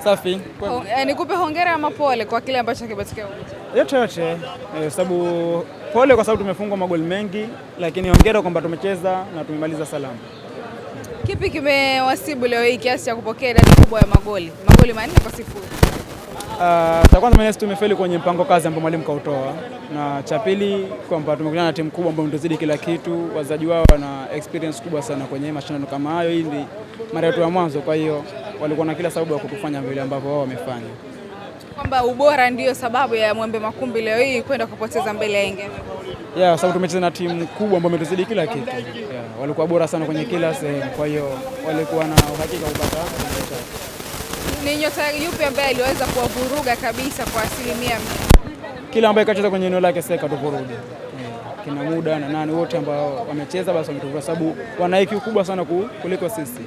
Safi. Nikupe hongera ama pole kwa kile ambacho kimetokea? Yote. Sababu pole kwa sababu tumefungwa magoli mengi, lakini hongera kwamba tumecheza na tumemaliza salama. Kipi kimewasibu leo hii kiasi cha kupokea idadi kubwa ya magoli 4-0? Cha kwanza mwenyewe tumefeli kwenye mpango kazi ambao mwalimu kautoa, na cha pili kwamba tumekutana na timu kubwa ambayo inatuzidi kila kitu. Wazaji wao wana experience kubwa sana kwenye mashindano kama hayo. Hii ni mara yetu ya mwanzo, kwa hiyo walikuwa na kila sababu ya kutufanya vile ambavyo wao wamefanya. Kwamba ubora ndio sababu ya Mwembe Makumbi leo hii kwenda kupoteza mbele ya Yanga. Sababu tumecheza na timu kubwa ambayo imetuzidi kila kitu. Walikuwa bora sana kwenye kila sehemu, kwa hiyo walikuwa na uhakika kupata. Ni nyota yupi ambaye aliweza kuwavuruga kabisa kwa asilimia? Kila ambaye kacheza kwenye eneo lake sasa tuvuruge. Kina muda na nani wote ambao wamecheza basi wametuvuruga, sababu wana IQ kubwa sana kuliko sisi.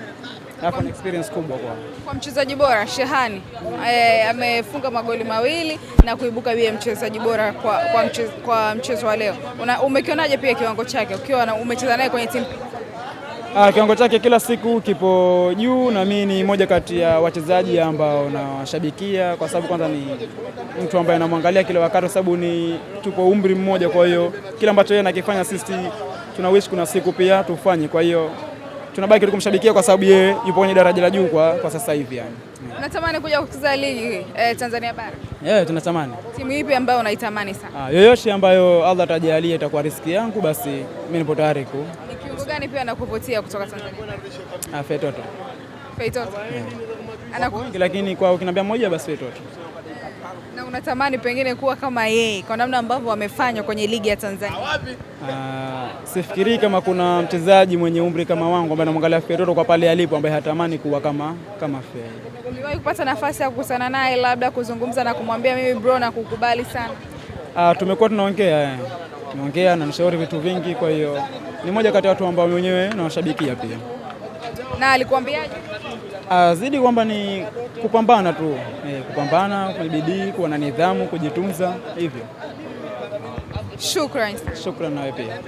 Hapa ni experience kubwa kwao. Kwa mchezaji bora Shehani amefunga magoli 2 na kuibuka bia mchezaji bora kwa mchezo wa leo. Umekionaje pia kiwango chake ukiwa umecheza naye kwenye timu? Kiwango chake kila siku kipo juu, na mimi ni moja kati ya wachezaji ambao nawashabikia, kwa sababu kwanza ni mtu ambaye namwangalia kila wakati, sababu tupo umri mmoja. Kwa hiyo kila ambacho yeye anakifanya sisi tunawish kuna siku pia tufanye, kwa hiyo tunabaki kumshabikia kwa sababu yeye yupo kwenye daraja la juu kwa sasa hivi yani. Unatamani kuja kucheza ligi Tanzania bara? Tunatamani. Timu ipi ambayo unaitamani sana? Yoyote ambayo Allah atajalia itakuwa riziki yangu, basi mimi nipo tayari Ni kiungo gani pia anakuvutia kutoka Tanzania? Feitoto. Feitoto. Lakini kwa ukiniambia mmoja basi Feitoto. Na unatamani pengine kuwa kama yeye kwa namna ambavyo wamefanya kwenye ligi ya Tanzania? Sifikiri kama kuna mchezaji mwenye umri kama wangu ambaye anamwangalia Feitoto kwa pale alipo ambaye hatamani kuwa kama Fei. Uliwahi kupata nafasi ya kukutana naye labda kuzungumza na kumwambia mimi bro na kukubali sana? Tumekuwa tunaongea na nishauri vitu vingi, kwa hiyo ni moja kati ya watu ambao mwenyewe nawashabikia pia. Na alikuambiaje? Zidi kwamba ni kupambana tu, kupambana kwa bidii, kuwa na nidhamu, kujitunza hivyo. Shukrani. Shukrani nawe pia.